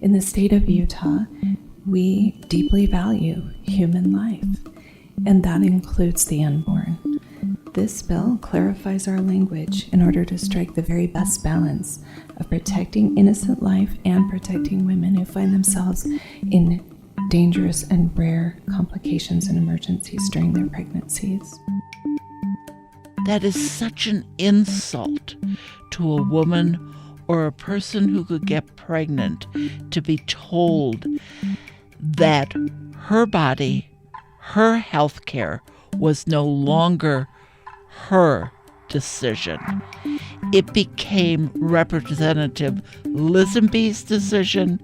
In the state of Utah, we deeply value human life, and that includes the unborn. This bill clarifies our language in order to strike the very best balance of protecting innocent life and protecting women who find themselves in dangerous and rare complications and emergencies during their pregnancies. That is such an insult to a woman or a person who could get pregnant to be told that her body, her health care was no longer her decision. It became Representative Lisenby's decision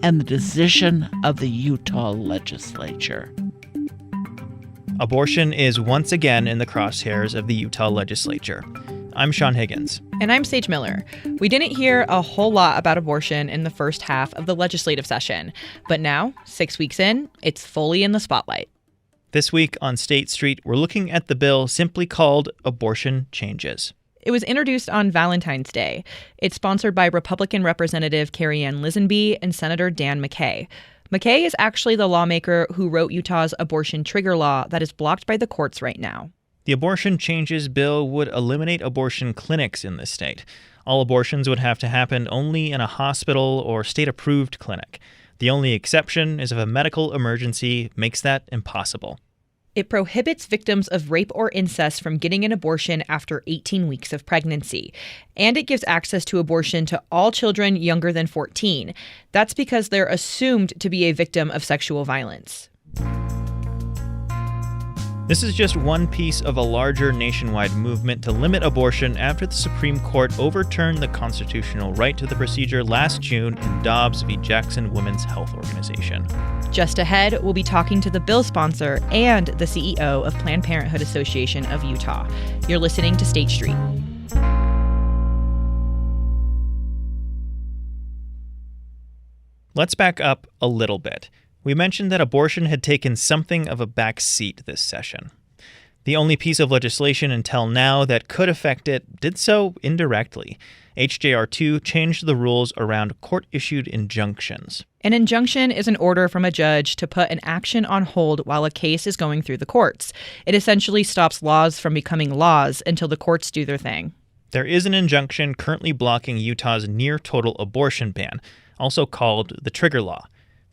and the decision of the Utah legislature. Abortion is once again in the crosshairs of the Utah legislature. I'm Sean Higgins. And I'm Sage Miller. We didn't hear a whole lot about abortion in the first half of the legislative session, but now, 6 weeks in, it's fully in the spotlight. This week on State Street, we're looking at the bill simply called Abortion Changes. It was introduced on Valentine's Day. It's sponsored by Republican Representative KUER Lisenby and Senator Dan McKay. McKay is actually the lawmaker who wrote Utah's abortion trigger law that is blocked by the courts right now. The Abortion Changes bill would eliminate abortion clinics in the state. All abortions would have to happen only in a hospital or state-approved clinic. The only exception is if a medical emergency makes that impossible. It prohibits victims of rape or incest from getting an abortion after 18 weeks of pregnancy. And it gives access to abortion to all children younger than 14. That's because they're assumed to be a victim of sexual violence. This is just one piece of a larger nationwide movement to limit abortion after the Supreme Court overturned the constitutional right to the procedure last June in Dobbs v. Jackson Women's Health Organization. Just ahead, we'll be talking to the bill sponsor and the CEO of Planned Parenthood Association of Utah. You're listening to State Street. Let's back up a little bit. We mentioned that abortion had taken something of a back seat this session. The only piece of legislation until now that could affect it did so indirectly. HJR 2 changed the rules around court-issued injunctions. An injunction is an order from a judge to put an action on hold while a case is going through the courts. It essentially stops laws from becoming laws until the courts do their thing. There is an injunction currently blocking Utah's near-total abortion ban, also called the Trigger Law.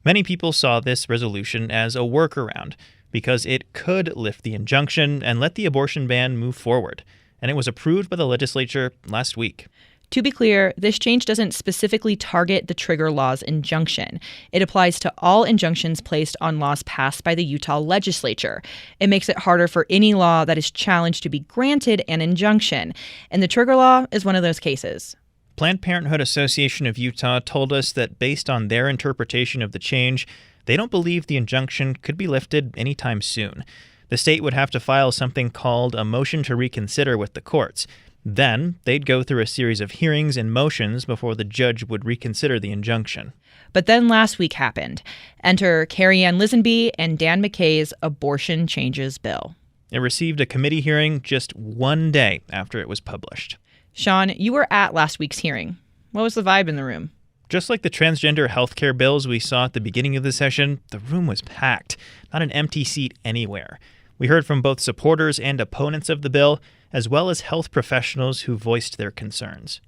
Many people saw this resolution as a workaround because it could lift the injunction and let the abortion ban move forward, and it was approved by the legislature last week. To be clear, this change doesn't specifically target the Trigger Law's injunction. It applies to all injunctions placed on laws passed by the Utah legislature. It makes it harder for any law that is challenged to be granted an injunction, and the Trigger Law is one of those cases. Planned Parenthood Association of Utah told us that based on their interpretation of the change, they don't believe the injunction could be lifted anytime soon. The state would have to file something called a motion to reconsider with the courts. Then, they'd go through a series of hearings and motions before the judge would reconsider the injunction. But then last week happened. Enter KUER Lisenby and Dan McKay's Abortion Changes bill. It received a committee hearing just one day after it was published. Sean, you were at last week's hearing. What was the vibe in the room? Just like the transgender healthcare bills we saw at the beginning of the session, the room was packed, not an empty seat anywhere. We heard from both supporters and opponents of the bill, as well as health professionals who voiced their concerns.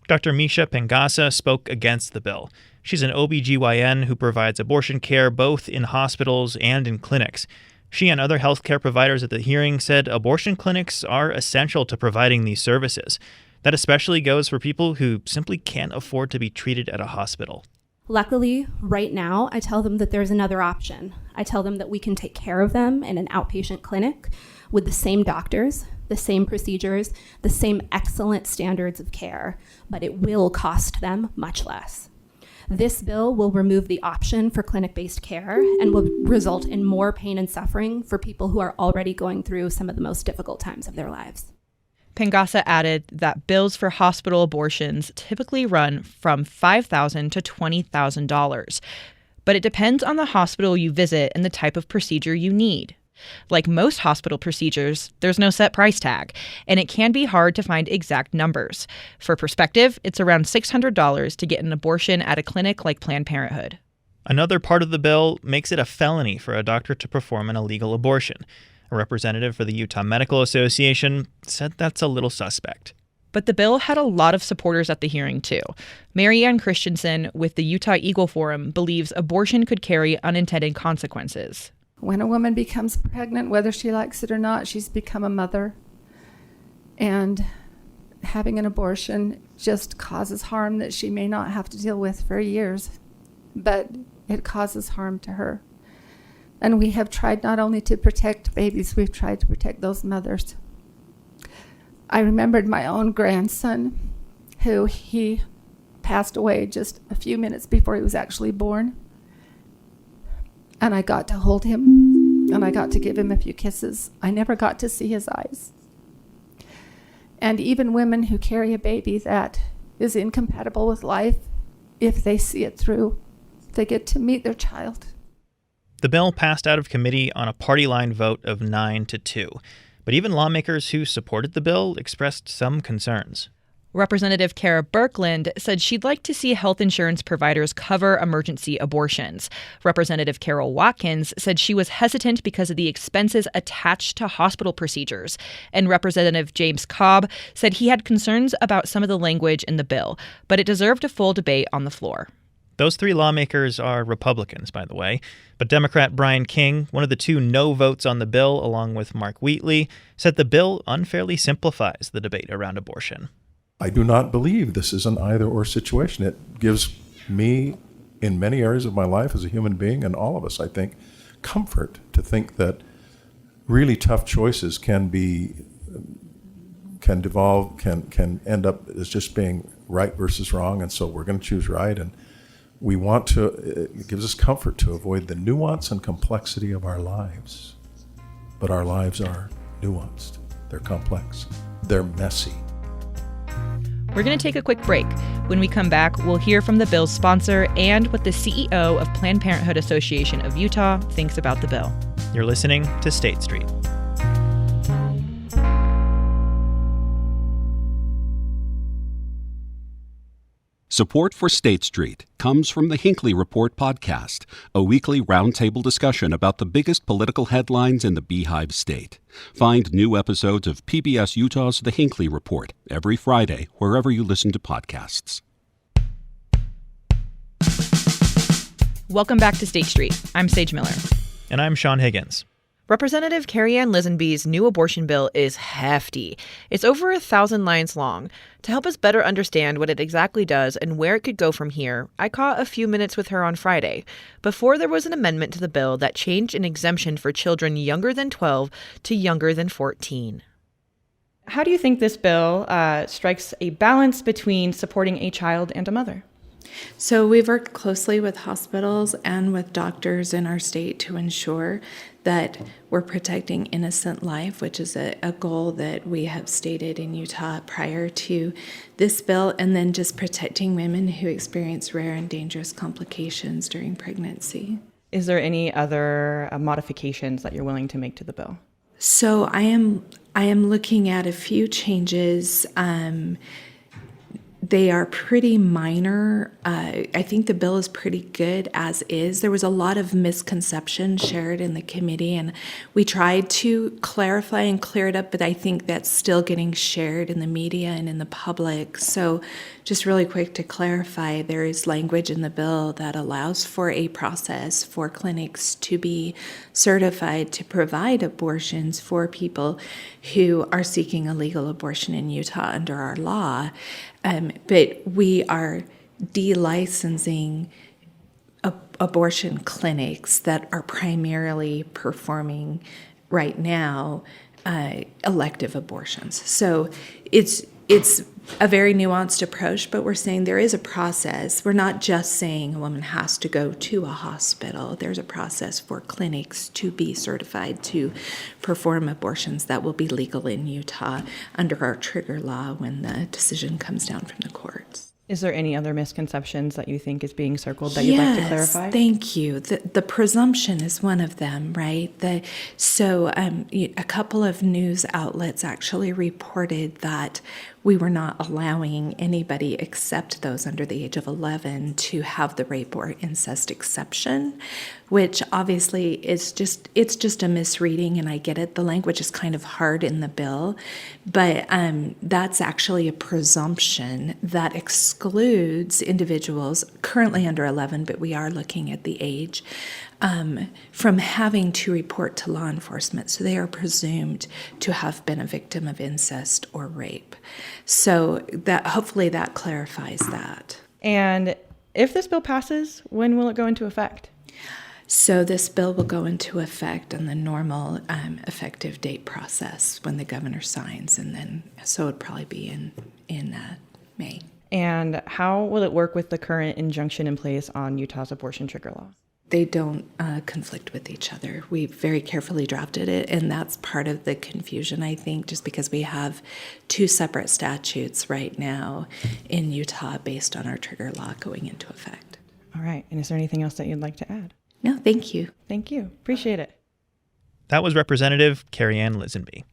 Dr. Misha Pengasa spoke against the bill. She's an OBGYN who provides abortion care both in hospitals and in clinics. She and other healthcare providers at the hearing said abortion clinics are essential to providing these services. That especially goes for people who simply can't afford to be treated at a hospital. Luckily, right now, I tell them that there's another option. I tell them that we can take care of them in an outpatient clinic with the same doctors, the same procedures, the same excellent standards of care, but it will cost them much less. This bill will remove the option for clinic-based care and will result in more pain and suffering for people who are already going through some of the most difficult times of their lives. Pengasa added that bills for hospital abortions typically run from $5,000 to $20,000, but it depends on the hospital you visit and the type of procedure you need. Like most hospital procedures, there's no set price tag, and it can be hard to find exact numbers. For perspective, it's around $600 to get an abortion at a clinic like Planned Parenthood. Another part of the bill makes it a felony for a doctor to perform an illegal abortion. A representative for the Utah Medical Association said that's a little suspect. But the bill had a lot of supporters at the hearing, too. Mary Ann Christensen with the Utah Eagle Forum believes abortion could carry unintended consequences. When a woman becomes pregnant, whether she likes it or not, she's become a mother. And having an abortion just causes harm that she may not have to deal with for years. But it causes harm to her. And we have tried not only to protect babies, we've tried to protect those mothers. I remembered my own grandson, who he passed away just a few minutes before he was actually born. And I got to hold him, and I got to give him a few kisses. I never got to see his eyes. And even women who carry a baby that is incompatible with life, if they see it through, they get to meet their child. The bill passed out of committee on a party-line vote of 9-2. But even lawmakers who supported the bill expressed some concerns. Representative Kara Birkeland said she'd like to see health insurance providers cover emergency abortions. Representative Carol Watkins said she was hesitant because of the expenses attached to hospital procedures. And Representative James Cobb said he had concerns about some of the language in the bill, but it deserved a full debate on the floor. Those three lawmakers are Republicans, by the way. But Democrat Brian King, one of the two no votes on the bill, along with Mark Wheatley, said the bill unfairly simplifies the debate around abortion. I do not believe this is an either-or situation. It gives me, in many areas of my life as a human being, and all of us, I think, comfort to think that really tough choices can devolve, can end up as just being right versus wrong, and so we're going to choose right. And we want to, it gives us comfort to avoid the nuance and complexity of our lives. But our lives are nuanced, they're complex, they're messy. We're going to take a quick break. When we come back, we'll hear from the bill's sponsor and what the CEO of Planned Parenthood Association of Utah thinks about the bill. You're listening to State Street. Support for State Street comes from the Hinckley Report podcast, a weekly roundtable discussion about the biggest political headlines in the Beehive State. Find new episodes of PBS Utah's The Hinckley Report every Friday, wherever you listen to podcasts. Welcome back to State Street. I'm Sage Miller. And I'm Sean Higgins. Representative Carrie Ann Lisenby's new abortion bill is hefty. It's over 1,000 lines long. To help us better understand what it exactly does and where it could go from here, I caught a few minutes with her on Friday, before there was an amendment to the bill that changed an exemption for children younger than 12 to younger than 14. How do you think this bill strikes a balance between supporting a child and a mother? So we've worked closely with hospitals and with doctors in our state to ensure that we're protecting innocent life, which is a goal that we have stated in Utah prior to this bill, and then just protecting women who experience rare and dangerous complications during pregnancy. Is there any other modifications that you're willing to make to the bill? So I am looking at a few changes. They are pretty minor. I think the bill is pretty good as is. There was a lot of misconception shared in the committee, and we tried to clarify and clear it up, but I think that's still getting shared in the media and in the public. So just really quick to clarify, there is language in the bill that allows for a process for clinics to be certified to provide abortions for people who are seeking a legal abortion in Utah under our law. But we are delicensing abortion clinics that are primarily performing right now elective abortions. So it's a very nuanced approach, but we're saying there is a process. We're not just saying a woman has to go to a hospital. There's a process for clinics to be certified to perform abortions that will be legal in Utah under our trigger law when the decision comes down from the courts. Is there any other misconceptions that you think is being circled that you'd like to clarify? Yes, thank you. The presumption is one of them, right? A couple of news outlets actually reported that we were not allowing anybody except those under the age of 11 to have the rape or incest exception, which obviously it's just a misreading, and I get it. The language is kind of hard in the bill, but that's actually a presumption that excludes individuals currently under 11, but we are looking at the age, from having to report to law enforcement. So they are presumed to have been a victim of incest or rape. So that hopefully that clarifies that. And if this bill passes, when will it go into effect? So this bill will go into effect on the normal effective date process when the governor signs, and then so it'd probably be in May. And how will it work with the current injunction in place on Utah's abortion trigger law? They don't conflict with each other. We very carefully drafted it, and that's part of the confusion, I think, just because we have two separate statutes right now in Utah based on our trigger law going into effect. All right. And is there anything else that you'd like to add? No, thank you. Thank you. Appreciate it. That was Representative Carrie Ann Lisenby.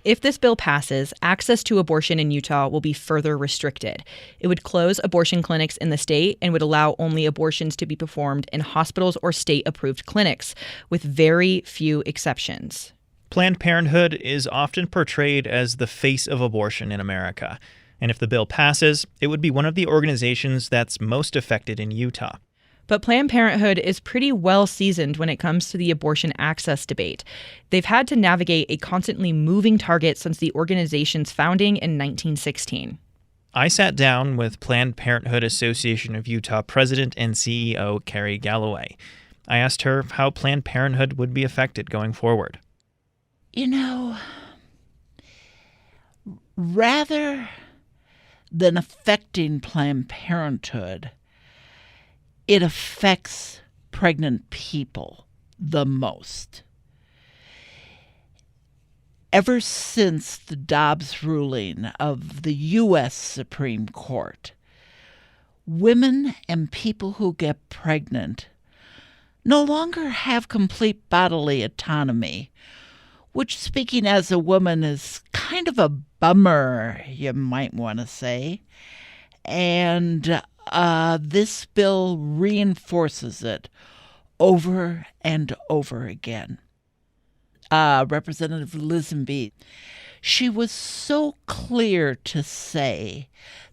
If this bill passes, access to abortion in Utah will be further restricted. It would close abortion clinics in the state and would allow only abortions to be performed in hospitals or state-approved clinics, with very few exceptions. Planned Parenthood is often portrayed as the face of abortion in America. And if the bill passes, it would be one of the organizations that's most affected in Utah. But Planned Parenthood is pretty well seasoned when it comes to the abortion access debate. They've had to navigate a constantly moving target since the organization's founding in 1916. I sat down with Planned Parenthood Association of Utah President and CEO Carrie Galloway. I asked her how Planned Parenthood would be affected going forward. You know, rather than affecting Planned Parenthood, it affects pregnant people the most. Ever since the Dobbs ruling of the U.S. Supreme Court, women and people who get pregnant no longer have complete bodily autonomy, which, speaking as a woman, is kind of a bummer, you might want to say. And this bill reinforces it over and over again. Representative Lisenby, she was so clear to say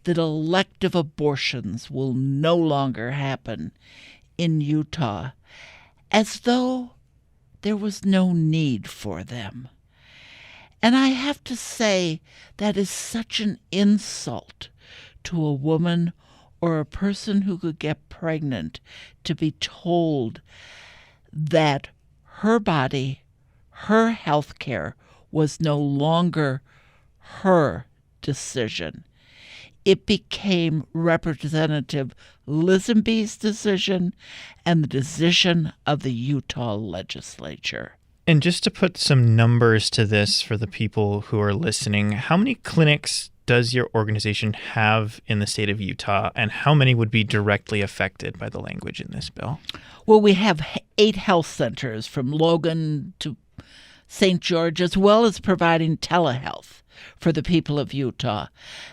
that elective abortions will no longer happen in Utah, as though there was no need for them. And I have to say that is such an insult to a woman or a person who could get pregnant to be told that her body, her health care was no longer her decision. It became Representative Lisenby's decision and the decision of the Utah legislature. And just to put some numbers to this for the people who are listening, how many clinics does your organization have in the state of Utah, and how many would be directly affected by the language in this bill? Well, we have 8 health centers from Logan to St. George, as well as providing telehealth for the people of Utah.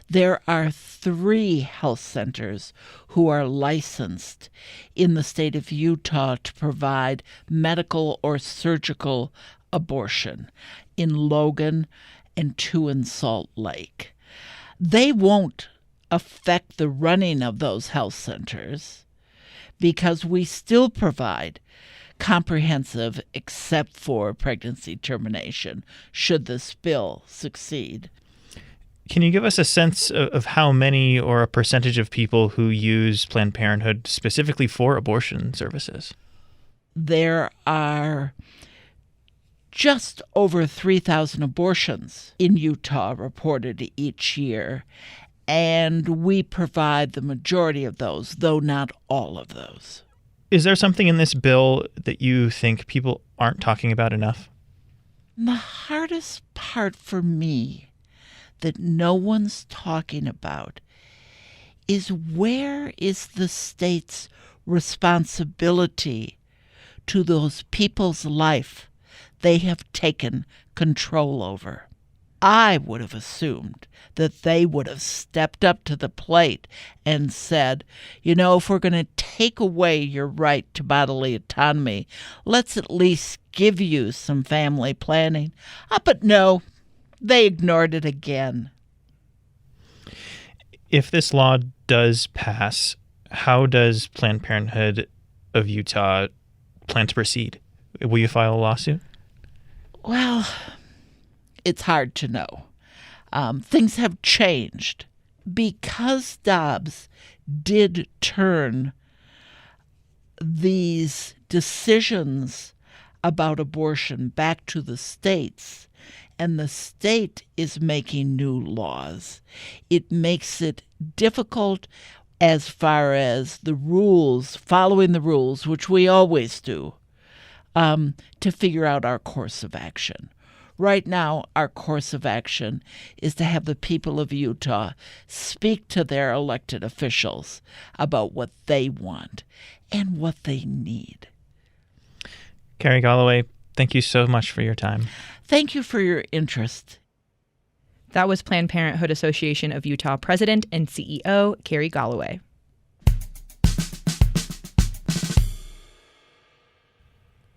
There are 3 health centers who are licensed in the state of Utah to provide medical or surgical abortion, in Logan and 2 in Salt Lake. They won't affect the running of those health centers because we still provide comprehensive, except for pregnancy termination, should this bill succeed. Can you give us a sense of how many or a percentage of people who use Planned Parenthood specifically for abortion services? There are just over 3,000 abortions in Utah reported each year, and we provide the majority of those, though not all of those. Is there something in this bill that you think people aren't talking about enough? The hardest part for me that no one's talking about is, where is the state's responsibility to those people's life they have taken control over? I would have assumed that they would have stepped up to the plate and said, if we're going to take away your right to bodily autonomy, let's at least give you some family planning. But no, they ignored it again. If this law does pass, how does Planned Parenthood of Utah plan to proceed? Will you file a lawsuit? Well, it's hard to know. Things have changed. Because Dobbs did turn these decisions about abortion back to the states, and the state is making new laws, it makes it difficult as far as the rules, following the rules, which we always do, to figure out our course of action. Right now, our course of action is to have the people of Utah speak to their elected officials about what they want and what they need. Carrie Galloway, thank you so much for your time. Thank you for your interest. That was Planned Parenthood Association of Utah President and CEO Carrie Galloway.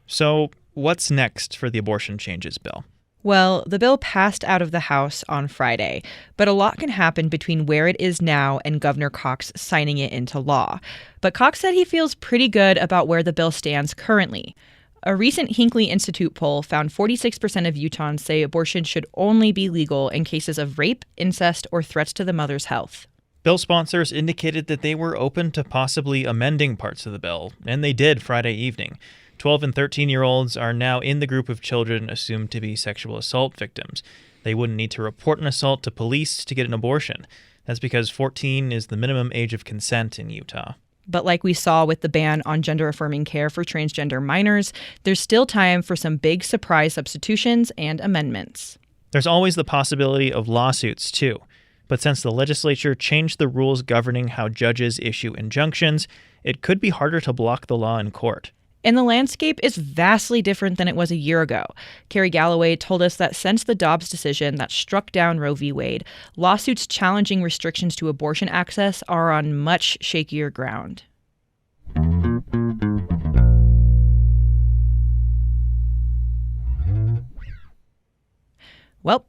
So, what's next for the abortion changes bill? Well, the bill passed out of the House on Friday, but a lot can happen between where it is now and Governor Cox signing it into law. But Cox said he feels pretty good about where the bill stands currently. A recent Hinckley Institute poll found 46% of Utahns say abortion should only be legal in cases of rape, incest, or threats to the mother's health. Bill sponsors indicated that they were open to possibly amending parts of the bill, and they did Friday evening. 12 and 13-year-olds are now in the group of children assumed to be sexual assault victims. They wouldn't need to report an assault to police to get an abortion. That's because 14 is the minimum age of consent in Utah. But like we saw with the ban on gender-affirming care for transgender minors, there's still time for some big surprise substitutions and amendments. There's always the possibility of lawsuits, too. But since the legislature changed the rules governing how judges issue injunctions, it could be harder to block the law in court. And the landscape is vastly different than it was a year ago. Carrie Galloway told us that since the Dobbs decision that struck down Roe v. Wade, lawsuits challenging restrictions to abortion access are on much shakier ground. Well,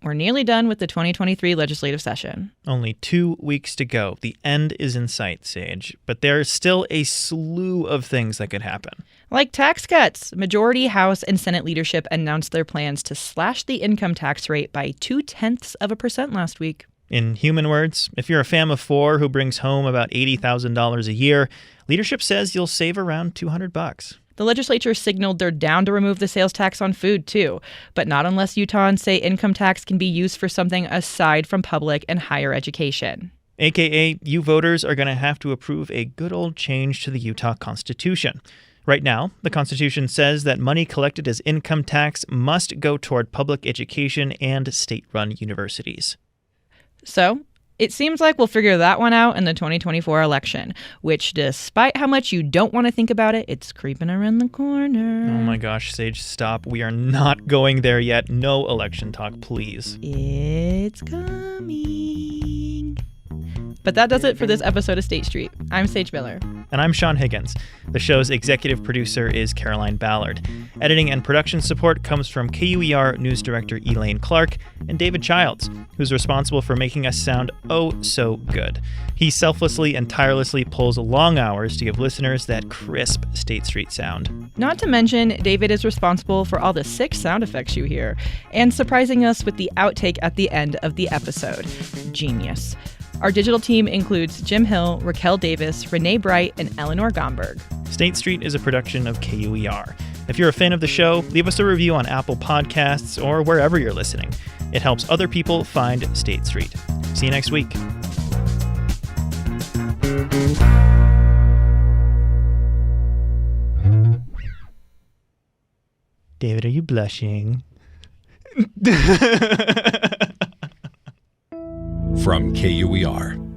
we're nearly done with the 2023 legislative session. Only 2 weeks to go. The end is in sight, Sage. But there's still a slew of things that could happen. Like tax cuts. Majority, House, and Senate leadership announced their plans to slash the income tax rate by 0.2% last week. In human words, if you're a fam of four who brings home about $80,000 a year, leadership says you'll save around $200. The legislature signaled they're down to remove the sales tax on food, too, but not unless Utahns say income tax can be used for something aside from public and higher education. AKA, you voters are going to have to approve a good old change to the Utah Constitution. Right now, the Constitution says that money collected as income tax must go toward public education and state-run universities. So, it seems like we'll figure that one out in the 2024 election, which, despite how much you don't want to think about it, it's creeping around the corner. Oh my gosh, Sage, stop. We are not going there yet. No election talk, please. It's coming. But that does it for this episode of State Street. I'm Sage Miller. And I'm Sean Higgins. The show's executive producer is Caroline Ballard. Editing and production support comes from KUER News Director Elaine Clark and David Childs, who's responsible for making us sound oh so good. He selflessly and tirelessly pulls long hours to give listeners that crisp State Street sound. Not to mention, David is responsible for all the sick sound effects you hear, and surprising us with the outtake at the end of the episode. Genius. Our digital team includes Jim Hill, Raquel Davis, Renee Bright, and Eleanor Gomberg. State Street is a production of KUER. If you're a fan of the show, leave us a review on Apple Podcasts or wherever you're listening. It helps other people find State Street. See you next week. David, are you blushing? from KUER.